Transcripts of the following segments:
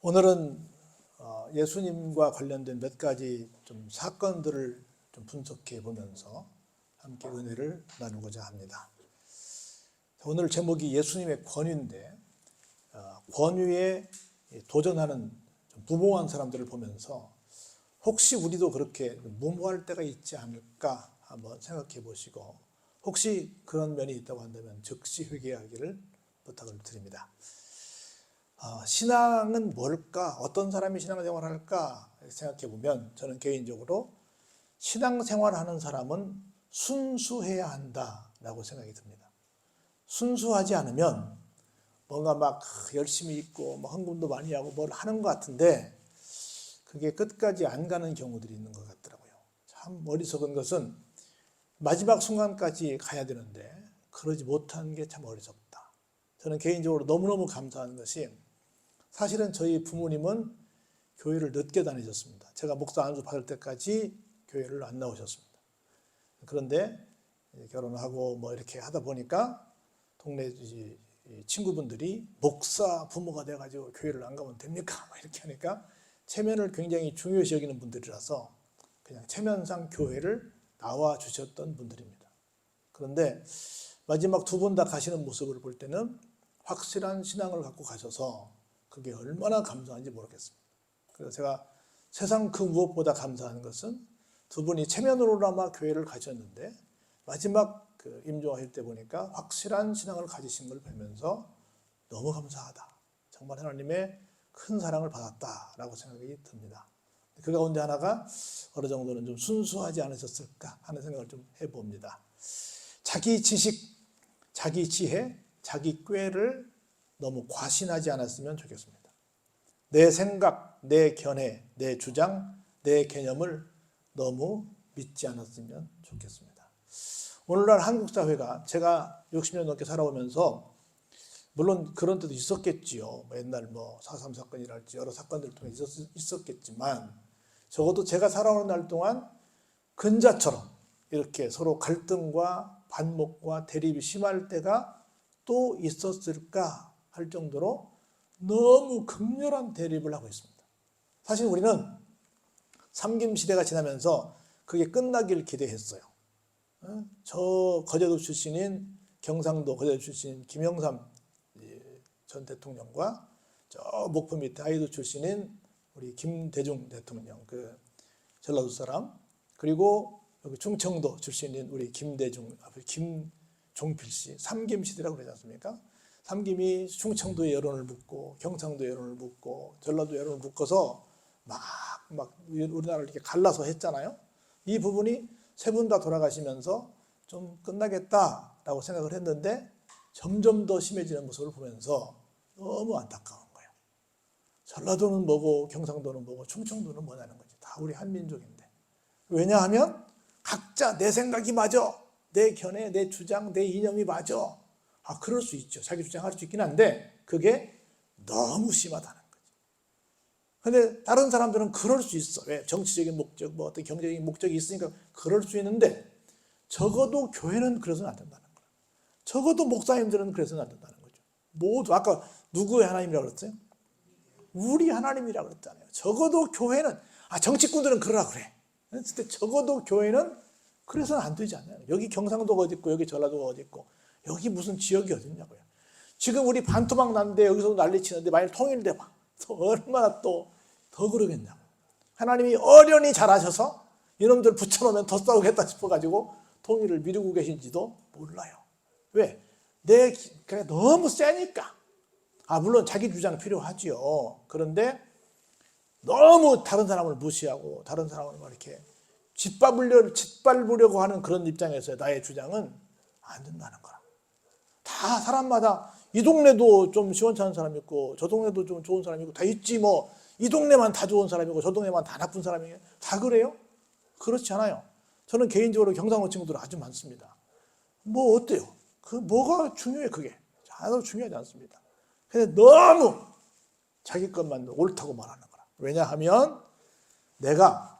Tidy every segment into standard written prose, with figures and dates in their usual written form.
오늘은 예수님과 관련된 몇 가지 좀 사건들을 좀 분석해 보면서 함께 은혜를 나누고자 합니다. 오늘 제목이 예수님의 권위인데 권위에 도전하는 좀 무모한 사람들을 보면서 혹시 우리도 그렇게 무모할 때가 있지 않을까 한번 생각해 보시고 혹시 그런 면이 있다고 한다면 즉시 회개하기를 부탁을 드립니다. 신앙은 뭘까? 어떤 사람이 신앙생활을 할까? 생각해 보면 저는 개인적으로 신앙생활하는 사람은 순수해야 한다라고 생각이 듭니다. 순수하지 않으면 뭔가 막 열심히 있고 헌금도 많이 하고 뭘 하는 것 같은데 그게 끝까지 안 가는 경우들이 있는 것 같더라고요. 참 어리석은 것은 마지막 순간까지 가야 되는데 그러지 못한 게 참 어리석다. 저는 개인적으로 너무너무 감사한 것이 사실은 저희 부모님은 교회를 늦게 다니셨습니다. 제가 목사 안수 받을 때까지 교회를 안 나오셨습니다. 그런데 결혼하고 이렇게 하다 보니까 동네 친구분들이 목사 부모가 돼가지고 교회를 안 가면 됩니까? 이렇게 하니까 체면을 굉장히 중요시 여기는 분들이라서 그냥 체면상 교회를 나와 주셨던 분들입니다. 그런데 마지막 두 분 다 가시는 모습을 볼 때는 확실한 신앙을 갖고 가셔서 그게 얼마나 감사한지 모르겠습니다. 그래서 제가 세상 그 무엇보다 감사한 것은 두 분이 체면으로나마 교회를 가셨는데 마지막 임종하실 때 보니까 확실한 신앙을 가지신 걸 보면서 너무 감사하다. 정말 하나님의 큰 사랑을 받았다라고 생각이 듭니다. 그 가운데 하나가 어느 정도는 좀 순수하지 않으셨을까 하는 생각을 좀 해봅니다. 자기 지식, 자기 지혜, 자기 꾀를 너무 과신하지 않았으면 좋겠습니다. 내 생각, 내 견해, 내 주장, 내 개념을 너무 믿지 않았으면 좋겠습니다. 오늘날 한국 사회가 제가 60년 넘게 살아오면서 물론 그런 때도 있었겠지요. 옛날 4.3 사건이랄지 여러 사건들을 통해 있었겠지만 적어도 제가 살아오는 날 동안 근자처럼 이렇게 서로 갈등과 반목과 대립이 심할 때가 또 있었을까 할 정도로 너무 극렬한 대립을 하고 있습니다. 사실 우리는 삼김시대가 지나면서 그게 끝나길 기대했어요. 저 거제도 출신인 경상도 거제도 출신인 김영삼 전 대통령과 저 목포 밑에 아이도 출신인 우리 김대중 대통령 전라도 사람 그리고 여기 충청도 출신인 우리 김종필 씨 삼김시대라고 그러지 않습니까? 삼김이 충청도의 여론을 묻고 경상도의 여론을 묻고 전라도 여론을 묶어서 막 우리나라를 이렇게 갈라서 했잖아요. 이 부분이 세 분 다 돌아가시면서 좀 끝나겠다라고 생각을 했는데 점점 더 심해지는 모습을 보면서 너무 안타까운 거예요. 전라도는 뭐고 경상도는 뭐고 충청도는 뭐냐는 거지. 다 우리 한민족인데. 왜냐하면 각자 내 생각이 맞아. 내 견해, 내 주장, 내 이념이 맞아. 그럴 수 있죠. 자기 주장할 수 있긴 한데 그게 너무 심하다는 거죠. 그런데 다른 사람들은 그럴 수 있어. 왜? 정치적인 목적, 어떤 경제적인 목적이 있으니까 그럴 수 있는데 적어도 교회는 그래서는 안 된다는 거예요. 적어도 목사님들은 그래서는 안 된다는 거죠. 모두 아까 누구의 하나님이라고 그랬어요? 우리 하나님이라고 그랬잖아요. 적어도 교회는 정치꾼들은 그러라 그래. 근데 적어도 교회는 그래서는 안 되지 않나요? 여기 경상도가 어디 있고 여기 전라도가 어디 있고 여기 무슨 지역이 어디 있냐고요. 지금 우리 반토막 났는데 여기서 난리 치는데 만일 통일돼봐. 얼마나 또 더 그러겠냐고. 하나님이 어련히 잘하셔서 이놈들 붙여놓으면 더 싸우겠다 싶어가지고 통일을 미루고 계신지도 몰라요. 왜? 그냥 너무 세니까. 물론 자기 주장 필요하지요. 그런데 너무 다른 사람을 무시하고 다른 사람을 이렇게 짓밟으려고 하는 그런 입장에서 나의 주장은 안 된다는 거라. 다 사람마다 이 동네도 좀 시원찮은 사람이 있고 저 동네도 좀 좋은 사람이 있고 다 있지 이 동네만 다 좋은 사람이고 저 동네만 다 나쁜 사람이에요. 다 그래요? 그렇지 않아요. 저는 개인적으로 경상도 친구들 아주 많습니다. 어때요? 뭐가 중요해 그게? 하나도 중요하지 않습니다. 근데 너무 자기 것만 옳다고 말하는 거라. 왜냐하면 내가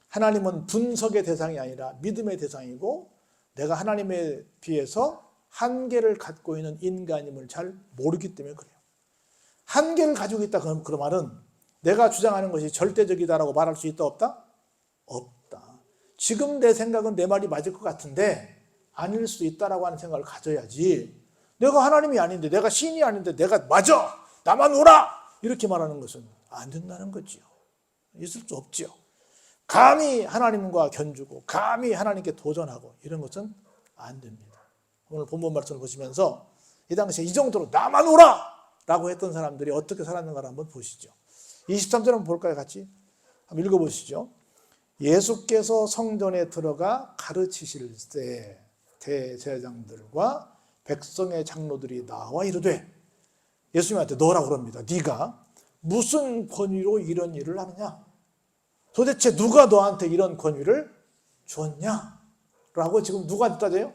하나님은 분석의 대상이 아니라 믿음의 대상이고 내가 하나님에 비해서 한계를 갖고 있는 인간임을 잘 모르기 때문에 그래요. 한계를 가지고 있다 그 말은 내가 주장하는 것이 절대적이다라고 말할 수 있다 없다? 없다. 지금 내 생각은 내 말이 맞을 것 같은데 아닐 수 있다라고 하는 생각을 가져야지, 내가 하나님이 아닌데, 내가 신이 아닌데 내가 맞아, 나만 오라, 이렇게 말하는 것은 안 된다는 거지요. 있을 수 없지요. 감히 하나님과 견주고 감히 하나님께 도전하고 이런 것은 안 됩니다. 오늘 본문 말씀을 보시면서 이 당시에 이 정도로 나만 오라 라고 했던 사람들이 어떻게 살았는가를 한번 보시죠. 23절 한번 볼까요? 같이 한번 읽어보시죠. 예수께서 성전에 들어가 가르치실 때 대제사장들과 백성의 장로들이 나와 이르되, 예수님한테 너라고 그럽니다. 네가 무슨 권위로 이런 일을 하느냐? 도대체 누가 너한테 이런 권위를 주었냐? 라고 지금 누구한테 따져요?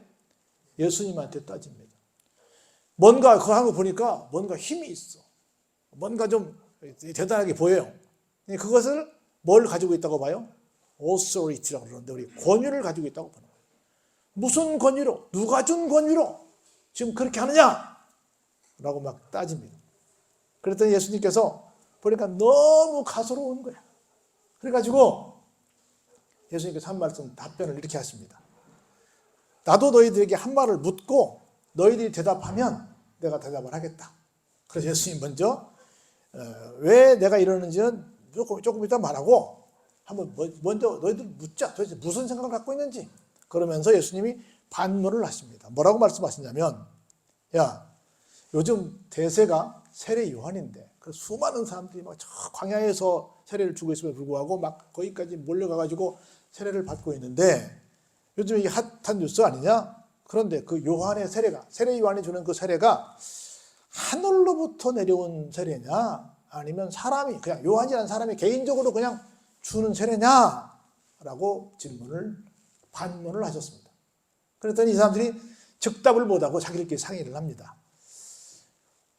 예수님한테 따집니다. 뭔가 그거 하는 거 보니까 뭔가 힘이 있어. 뭔가 좀 대단하게 보여요. 그것을 뭘 가지고 있다고 봐요? authority라고 그러는데 우리 권위를 가지고 있다고 보는 거예요. 무슨 권위로? 누가 준 권위로 지금 그렇게 하느냐? 라고 막 따집니다. 그랬더니 예수님께서 보니까 너무 가소로운 거야. 그래가지고 예수님께서 한 말씀 답변을 이렇게 하십니다. 나도 너희들에게 한 말을 묻고 너희들이 대답하면 내가 대답을 하겠다. 그래서 예수님 먼저 왜 내가 이러는지는 조금 이따 말하고 한번 먼저 너희들 묻자. 도대체 무슨 생각을 갖고 있는지. 그러면서 예수님이 반문을 하십니다. 뭐라고 말씀하시냐면, 야, 요즘 대세가 세례 요한인데 그 수많은 사람들이 막 저 광야에서 세례를 주고 있음에 불구하고 막 거기까지 몰려가가지고 세례를 받고 있는데 요즘 이게 핫한 뉴스 아니냐? 그런데 그 요한의 세례가, 세례 요한이 주는 그 세례가 하늘로부터 내려온 세례냐? 아니면 사람이, 그냥 요한이라는 사람이 개인적으로 그냥 주는 세례냐? 라고 반문을 하셨습니다. 그랬더니 이 사람들이 즉답을 못하고 자기들끼리 상의를 합니다.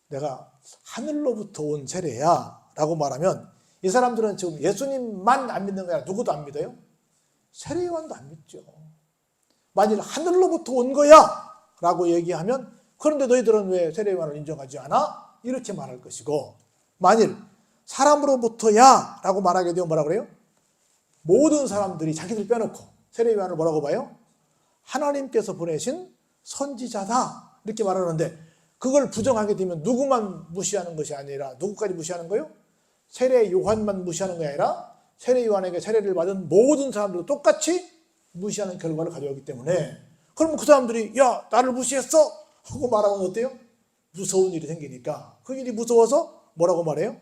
내가 하늘로부터 온 세례야 라고 말하면 이 사람들은 지금 예수님만 안 믿는 거야. 누구도 안 믿어요? 세례 요한도 안 믿죠. 만일 하늘로부터 온 거야 라고 얘기하면, 그런데 너희들은 왜 세례 요한을 인정하지 않아? 이렇게 말할 것이고, 만일 사람으로부터야 라고 말하게 되면 뭐라 그래요? 모든 사람들이 자기들 빼놓고 세례 요한을 뭐라고 봐요? 하나님께서 보내신 선지자다 이렇게 말하는데, 그걸 부정하게 되면 누구만 무시하는 것이 아니라 누구까지 무시하는 거예요? 세례 요한만 무시하는 게 아니라 세례 요한에게 세례를 받은 모든 사람들도 똑같이 무시하는 결과를 가져오기 때문에, 그러면 그 사람들이 야 나를 무시했어 하고 말하면 어때요? 무서운 일이 생기니까 그 일이 무서워서 뭐라고 말해요?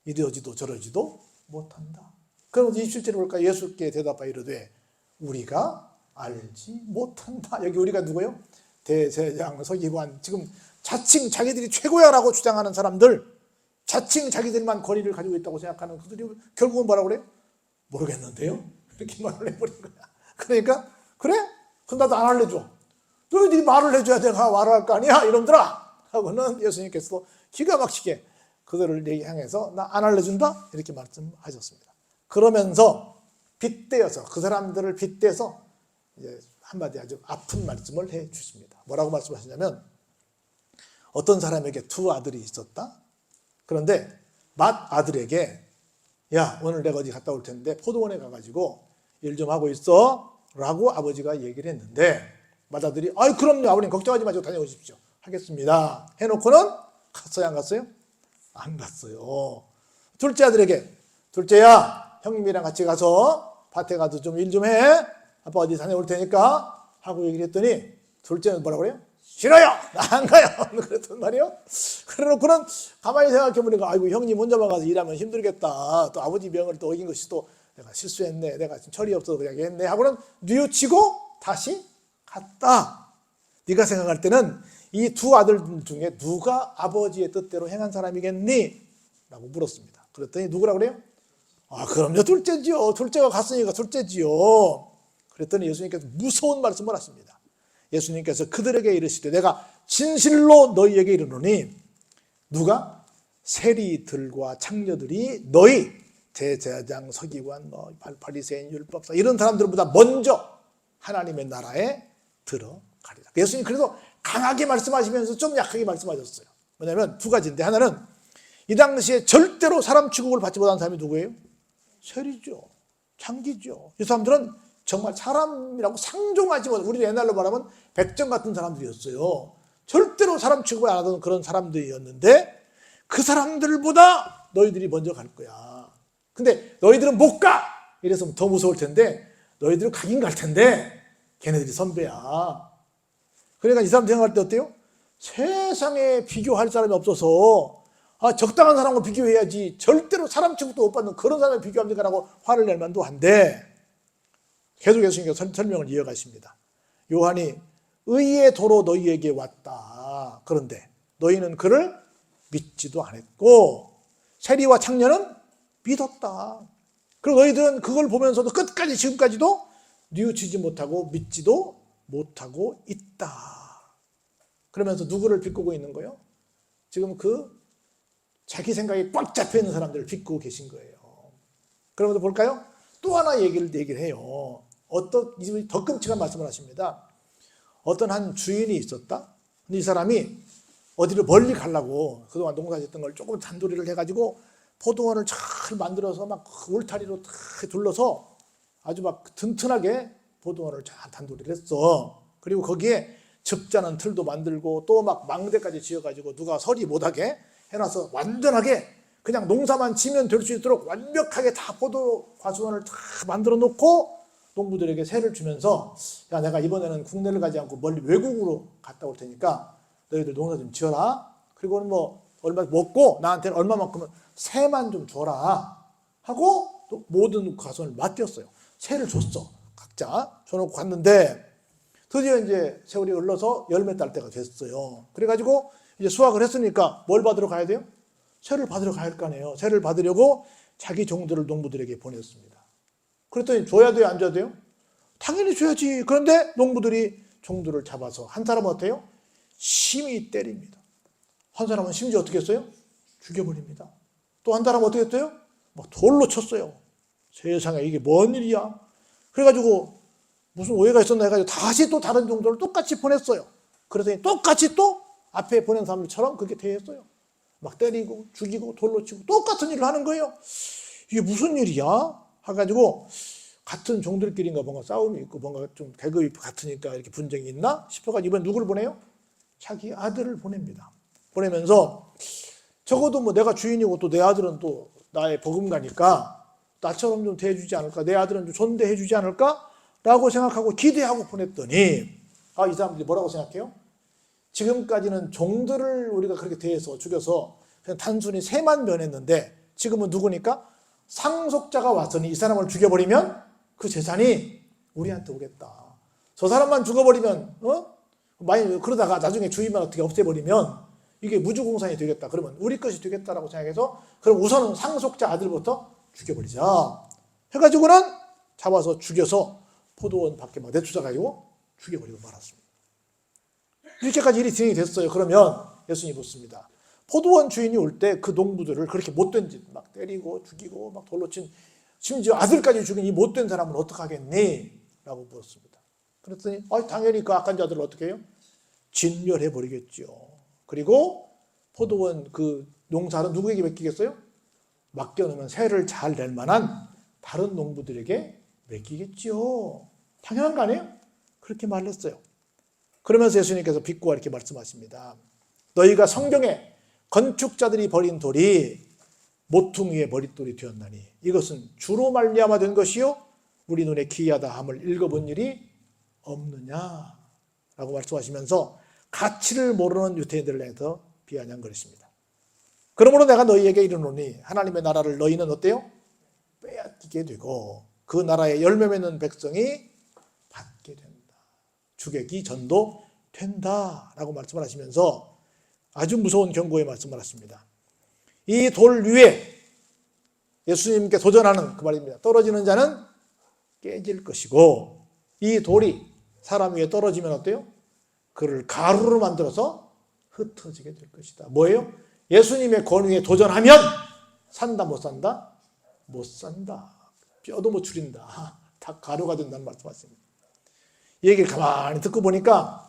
이러지도 저러지도 못한다. 그럼 27절에 볼까요? 예수께 대답하여 이르되 우리가 알지 못한다. 여기 우리가 누구예요? 대제사장, 서기관, 지금 자칭 자기들이 최고야라고 주장하는 사람들, 자칭 자기들만 권위를 가지고 있다고 생각하는 그들이 결국은 뭐라고 그래요? 모르겠는데요? 이렇게 말을 해버린 거야. 그러니까 그래? 그럼 나도 안 알려줘. 너희들이 말을 해줘야 내가 말을 할 거 아니야 이놈들아 하고는 예수님께서 기가 막히게 그들을 향해서 나 안 알려준다 이렇게 말씀하셨습니다. 그러면서 빗대어서 그 사람들을 빗대서 이제 한마디 아주 아픈 말씀을 해 주십니다. 뭐라고 말씀하시냐면, 어떤 사람에게 두 아들이 있었다. 그런데 맏아들에게 야 오늘 내가 어디 갔다 올 텐데 포도원에 가가지고 일 좀 하고 있어 라고 아버지가 얘기를 했는데, 맏아들이 아이 그럼요 아버님 걱정하지 마시고 다녀오십시오 하겠습니다 해놓고는 갔어요 안 갔어요? 안 갔어요. 둘째 아들에게 둘째야 형님이랑 같이 가서 밭에 가서 좀 일 좀 해, 아빠 어디 다녀올 테니까 하고 얘기를 했더니 둘째는 뭐라고 그래요? 싫어요 나 안 가요 그랬단 말이에요. 그래놓고는 가만히 생각해보니까 아이고 형님 혼자만 가서 일하면 힘들겠다, 또 아버지 명을 또 어긴 것이 또 내가 실수했네, 내가 지금 철이 없어서 그냥 했네 하고는 뉘우치고 다시 갔다. 네가 생각할 때는 이 두 아들 중에 누가 아버지의 뜻대로 행한 사람이겠니? 라고 물었습니다. 그랬더니 누구라고 그래요? 아 그럼요 둘째지요, 둘째가 갔으니까 둘째지요. 그랬더니 예수님께서 무서운 말씀을 하십니다. 예수님께서 그들에게 이르시되 내가 진실로 너희에게 이르노니 누가 세리들과 창녀들이 너희 대제사장, 서기관, 바리새인, 율법사 이런 사람들보다 먼저 하나님의 나라에 들어가리라. 예수님 그래서 강하게 말씀하시면서 좀 약하게 말씀하셨어요. 왜냐하면 두 가지인데, 하나는 이 당시에 절대로 사람 취급을 받지 못한 사람이 누구예요? 세리죠. 창기죠. 이 사람들은 정말 사람이라고 상종하지 못한, 우리 옛날로 말하면 백정 같은 사람들이었어요. 절대로 사람 취급을 안 하던 그런 사람들이었는데 그 사람들보다 너희들이 먼저 갈 거야. 근데 너희들은 못 가! 이래서 더 무서울 텐데 너희들은 가긴 갈 텐데 걔네들이 선배야. 그러니까 이 사람 생각할 때 어때요? 세상에 비교할 사람이 없어서 적당한 사람과 비교해야지 절대로 사람 취급도 못 받는 그런 사람을 비교합니까? 라고 화를 낼 만도 한데 계속 예수님께서 설명을 이어가십니다. 요한이 의의 도로 너희에게 왔다. 그런데 너희는 그를 믿지도 않았고 세리와 창녀는 믿었다. 그리고 너희들은 그걸 보면서도 끝까지 지금까지도 뉘우치지 못하고 믿지도 못하고 있다. 그러면서 누구를 비꼬고 있는 거예요? 지금 그 자기 생각에 꽉 잡혀있는 사람들을 비꼬고 계신 거예요. 그러면서 볼까요? 또 하나 얘기를 해요. 더 끔찍한 말씀을 하십니다. 어떤 한 주인이 있었다. 근데 이 사람이 어디를 멀리 가려고 그동안 농사짓던 걸 조금 단도리를 해가지고 포도원을 잘 만들어서 막 울타리로 다 둘러서 아주 막 튼튼하게 포도원을 잘 단도리를 했어. 그리고 거기에 즙자는 틀도 만들고 또 막 망대까지 지어가지고 누가 서리 못하게 해놔서 완전하게 그냥 농사만 지면 될 수 있도록 완벽하게 다 포도 과수원을 다 만들어 놓고 농부들에게 세를 주면서 야, 내가 이번에는 국내를 가지 않고 멀리 외국으로 갔다 올 테니까 너희들 농사 좀 지어라. 그리고는 뭐 얼마 먹고 나한테는 얼마만큼은 세만 좀 줘라 하고 또 모든 과수원을 맡겼어요. 세를 줬어. 각자 줘놓고 갔는데 드디어 이제 세월이 흘러서 열매 딸 때가 됐어요. 그래가지고 이제 수확을 했으니까 뭘 받으러 가야 돼요? 세를 받으러 가야 할 거 아니에요. 세를 받으려고 자기 종들을 농부들에게 보냈습니다. 그랬더니 줘야 돼요? 안 줘야 돼요? 당연히 줘야지. 그런데 농부들이 종들을 잡아서 한 사람은 어때요? 심히 때립니다. 한 사람은 심지어 어떻게 했어요? 죽여버립니다. 또 한 사람은 어떻게 했어요? 막 돌로 쳤어요. 세상에 이게 뭔 일이야? 그래가지고 무슨 오해가 있었나 해가지고 다시 또 다른 종들을 똑같이 보냈어요. 그러더니 똑같이 또 앞에 보낸 사람들처럼 그렇게 대했어요. 막 때리고 죽이고 돌로 치고 똑같은 일을 하는 거예요. 이게 무슨 일이야? 해가지고 같은 종들끼리인가 뭔가 싸움이 있고 뭔가 좀 계급이 같으니까 이렇게 분쟁이 있나 싶어가지고 이번에 누구를 보내요? 자기 아들을 보냅니다. 보내면서 적어도 뭐 내가 주인이고 또 내 아들은 또 나의 버금가니까 나처럼 좀 대해주지 않을까? 내 아들은 좀 존대해주지 않을까? 라고 생각하고 기대하고 보냈더니 이 사람들이 뭐라고 생각해요? 지금까지는 종들을 우리가 그렇게 대해서 죽여서 그냥 단순히 세만 면했는데 지금은 누구니까? 상속자가 왔으니 이 사람을 죽여버리면 그 재산이 우리한테 오겠다. 저 사람만 죽어버리면 많이 그러다가 나중에 주인만 어떻게 없애버리면 이게 무주공산이 되겠다. 그러면 우리 것이 되겠다라고 생각해서 그럼 우선은 상속자 아들부터 죽여버리자. 해가지고는 잡아서 죽여서 포도원 밖에 막 내쫓아가지고 죽여버리고 말았습니다. 이렇게까지 일이 진행이 됐어요. 그러면 예수님이 묻습니다. 포도원 주인이 올 때 그 농부들을 그렇게 못된 짓 막 때리고 죽이고 막 돌로 친 심지어 아들까지 죽인 이 못된 사람은 어떡하겠니? 라고 물었습니다. 그랬더니 당연히 그 악한 자들을 어떻게 해요? 진멸해버리겠죠. 그리고 포도원 그 농사는 누구에게 맡기겠어요? 맡겨놓으면 세를 잘 낼 만한 다른 농부들에게 맡기겠죠. 당연한 거 아니에요? 그렇게 말했어요. 그러면서 예수님께서 비꼬아 이렇게 말씀하십니다. 너희가 성경에 건축자들이 버린 돌이 모퉁이의 머릿돌이 되었나니 이것은 주로 말미암아 된 것이요 우리 눈에 기이하다 함을 읽어본 일이 없느냐라고 말씀하시면서 가치를 모르는 유대인들을 향해서 비아냥거리십니다. 그러므로 내가 너희에게 이르노니 하나님의 나라를 너희는 어때요? 빼앗기게 되고 그 나라의 열매 맺는 백성이 받게 된다. 주객이 전도된다라고 말씀을 하시면서 아주 무서운 경고의 말씀을 하십니다. 이 돌 위에 예수님께 도전하는 그 말입니다. 떨어지는 자는 깨질 것이고 이 돌이 사람 위에 떨어지면 어때요? 그를 가루로 만들어서 흩어지게 될 것이다. 뭐예요? 예수님의 권위에 도전하면 산다 못 산다? 못 산다. 뼈도 못 추린다. 다 가루가 된다는 말씀하십니다. 이 얘기를 가만히 듣고 보니까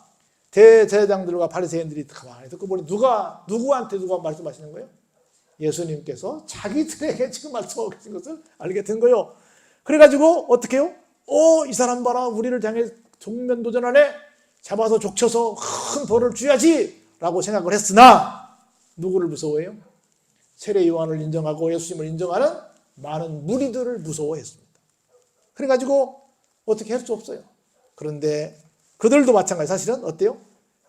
대제사장들과 바리새인들이 가만히 듣고 보니 누구한테 누가 말씀하시는 거예요? 예수님께서 자기들에게 지금 말씀하고 계신 것을 알게 된 거예요. 그래가지고 어떻게 해요? 이 사람 봐라, 우리를 향해 정면도전하네, 잡아서 족쳐서 큰 벌을 줘야지 라고 생각을 했으나 누구를 무서워해요? 세례 요한을 인정하고 예수님을 인정하는 많은 무리들을 무서워했습니다. 그래가지고 어떻게 할 수 없어요. 그런데 그들도 마찬가지, 사실은 어때요?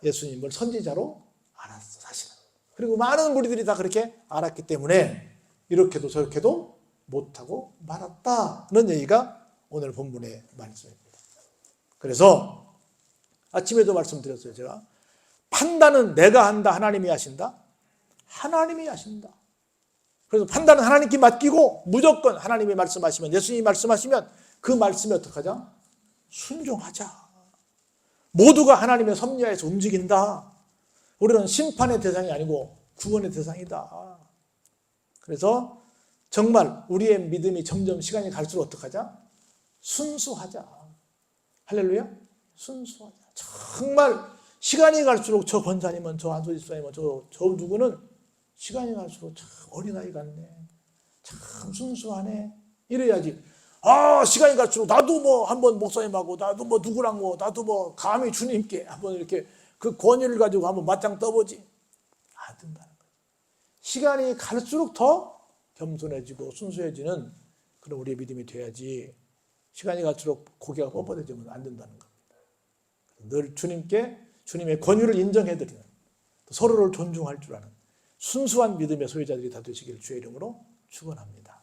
예수님을 선지자로 알았어, 사실은. 그리고 많은 무리들이 다 그렇게 알았기 때문에 이렇게도 저렇게도 못하고 말았다는 얘기가 오늘 본문의 말씀입니다. 그래서 아침에도 말씀드렸어요. 제가 판단은 내가 한다, 하나님이 하신다? 하나님이 하신다. 그래서 판단은 하나님께 맡기고 무조건 하나님이 말씀하시면, 예수님이 말씀하시면 그 말씀에 어떻게 하자? 순종하자. 모두가 하나님의 섭리하에서 움직인다. 우리는 심판의 대상이 아니고 구원의 대상이다. 그래서 정말 우리의 믿음이 점점 시간이 갈수록 어떻게 하자? 순수하자. 할렐루야? 순수하자. 정말 시간이 갈수록 저 권사님은, 저 안소지 집사님은, 저 누구는 시간이 갈수록 참 어린아이 같네, 참 순수하네, 이래야지. 시간이 갈수록 나도 뭐 한번 목사님하고, 나도 뭐 누구랑 뭐, 나도 뭐 감히 주님께 한번 이렇게 그 권위를 가지고 한번 맞짱 떠보지. 안 된다는 거예요. 시간이 갈수록 더 겸손해지고 순수해지는 그런 우리의 믿음이 돼야지, 시간이 갈수록 고개가 뻣뻣해지면 안 된다는 겁니다. 늘 주님께 주님의 권위를 인정해드리는, 서로를 존중할 줄 아는 순수한 믿음의 소유자들이 다 되시길 주의 이름으로 축원합니다.